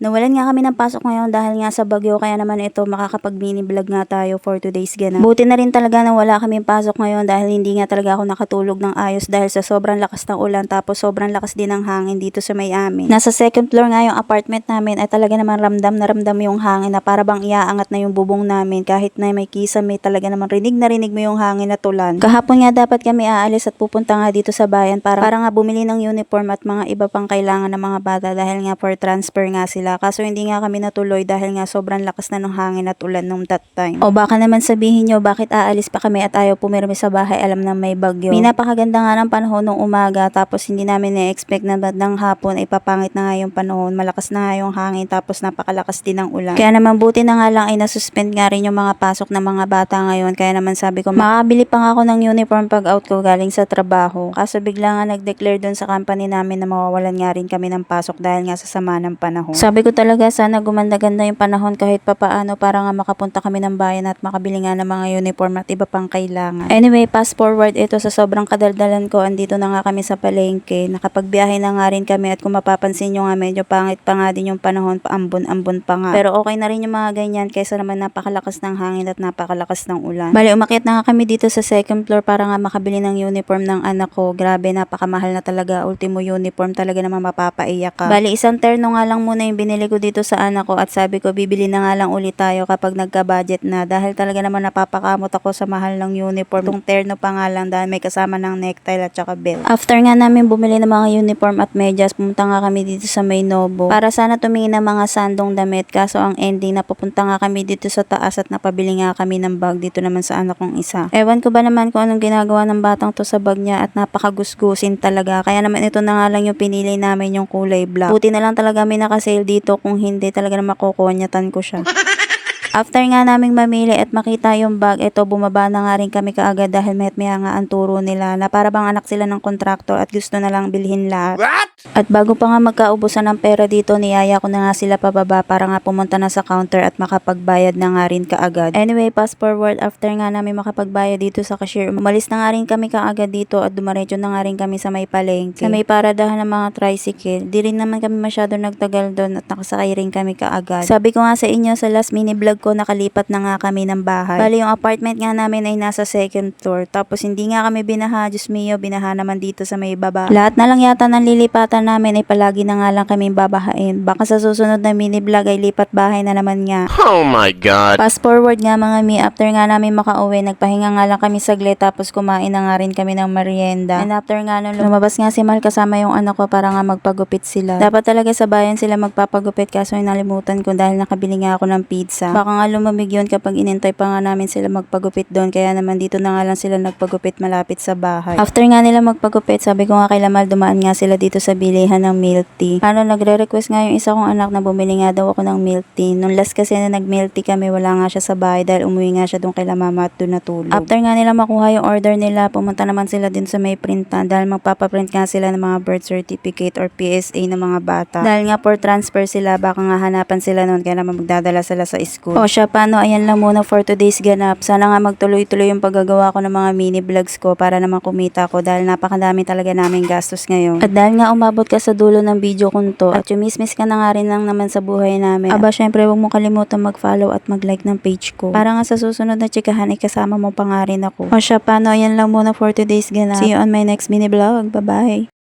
Nawalan nga kami ng pasok ngayon dahil nga sa bagyo, kaya naman ito makakapag mini vlog nga tayo for today's ganap. Buti na rin talaga na wala kaming pasok ngayon dahil hindi nga talaga ako nakatulog ng ayos dahil sa sobrang lakas ng ulan, tapos sobrang lakas din ng hangin dito sa may amin. Nasa second floor nga yung apartment namin ay talaga naman ramdam na ramdam yung hangin na para bang iaangat na yung bubong namin kahit na may kisame, talaga naman rinig na rinig mo yung hangin na tulan. Kahapon nga dapat kami aalis at pupunta nga dito sa bayan para nga bumili ng uniform at mga iba pang kailangan ng mga bata dahil nga for transfer nga sila. Kaso hindi nga kami natuloy dahil nga sobrang lakas na ng hangin at ulan nung that time. O baka naman sabihin nyo bakit aalis pa kami at ayaw pumirmi sa bahay, alam na may bagyo. May napakaganda nga ng panahon nung umaga, tapos hindi namin na-expect na bandang hapon ay papangit na nga yung panahon, malakas na nga yung hangin, tapos napakalakas din ng ulan. Kaya naman buti na nga lang ay nasuspend nga rin yung mga pasok ng mga bata ngayon, kaya naman sabi ko makakabili pa nga ako ng uniform pag out ko galing sa trabaho. Kaso bigla nga nag-declare doon sa company namin na mawawalan nga rin kami ng pasok dahil nga sa sama ng panahon. Sabi ko talaga sana gumanda-ganda yung panahon kahit papaano para nga makapunta kami ng bayan at makabili nga ng mga uniform at iba pang kailangan. Anyway, fast forward ito sa sobrang kadaldalan ko, andito na nga kami sa palengke. Nakapagbiyahe na nga rin kami at kung mapapansin nyo nga medyo pangit pa nga din yung panahon, paambon-ambon pa nga. Pero okay na rin yung mga ganyan kaysa naman napakalakas ng hangin at napakalakas ng ulan. Bali, umakyat na nga kami dito sa second floor para nga makabili ng uniform ng anak ko. Grabe, napakamahal na talaga. Ultimo uniform, talaga naman mapapaiyak ka. Bali, isang terno nga lang muna yung binili ko dito sa anak ko at sabi ko bibili na nga lang ulit tayo kapag nagka-budget na dahil talaga naman napapakamot ako sa mahal ng uniform. Itong terno pa nga lang dahil may kasama ng necktie at saka belt. After nga namin bumili ng mga uniform at medyas, pumunta nga kami dito sa May Novo para sana tumingin ng mga sandong damit, kaso ang ending napupunta nga kami dito sa taas at napabili nga kami ng bag dito naman sa anak kong isa. Ewan ko ba naman kung anong ginagawa ng batang to sa bag niya at napakagusgusin talaga, kaya naman ito na nga lang yung pinili namin, yung kulay black. Buti na lang talaga may nakasale dito, kung hindi talaga na makukonyatan ko siya. After nga naming mamili at makita yung bag, ito bumaba na nga rin kami kaagad dahil maya nga ang turo nila na para bang anak sila ng kontraktor at gusto na lang bilhin lahat. What? At bago pa nga magkaubusan ng pera dito, niyaya ko na nga sila pababa para nga pumunta na sa counter at makapagbayad na nga rin kaagad. Anyway, fast forward, after nga namin makapagbayad dito sa cashier, umalis na nga rin kami kaagad dito at dumaretso na nga rin kami sa may palengke. Sa may paradahan ng mga tricycle, di rin naman kami masyado nagtagal doon at nakasakay rin kami kaagad. Sabi ko nga sa inyo sa last mini vlog ko, nakalipat na nga kami ng bahay. Bali, yung apartment nga namin ay nasa second floor, tapos hindi nga kami binaha, Diyos mio, binaha naman dito sa may baba. Lahat na lang yata ng lilipatan namin ay palagi na nga lang kami babahain. Baka sa susunod na mini vlog ay lipat bahay na naman nga. Oh my God! Fast forward nga mga mi, after nga namin makauwi, nagpahinga nga lang kami saglit, tapos kumain na nga rin kami ng merienda. And after nga nun, lumabas nga si Mal kasama yung anak ko para nga magpagupit sila. Dapat talaga sa bayan sila magpapagupit, kaso nalimutan ko dahil nakabili nga ako ng pizza. Baka nga lumamig yun kapag inintay pa nga namin sila magpagupit doon, kaya naman dito na nga lang sila nagpagupit malapit sa bahay. After nga nila magpagupit, sabi ko nga kay Lamal dumaan nga sila dito sa bilihan ng milk tea. Nagre-request nga yung isa kong anak na bumili nga daw ako ng milk tea. Nung last kasi na nag-milk tea kami, wala nga siya sa bahay dahil umuwi nga siya doon kay mama at doon natulog. After nga nila makuha yung order nila, pumunta naman sila din sa may printan dahil magpapaprint nga sila ng mga birth certificate or PSA ng mga bata. Dahil nga for transfer sila, baka nga hanapan sila noon kaya naman magdadala sila sa school. O siya, paano, ayan lang muna for today's ganap. Sana nga magtuloy-tuloy yung paggagawa ko ng mga mini vlogs ko para naman kumita ko dahil napakadami talaga namin gastos ngayon. At dahil nga umabot ka sa dulo ng video kong to at chumismis ka na nga rin lang naman sa buhay namin, aba syempre huwag mo kalimutan mag-follow at mag-like ng page ko para nga sa susunod na chikahan ay kasama mo pa nga rin ako. O siya, paano, ayan lang muna for today's ganap. See you on my next mini vlog. Bye bye!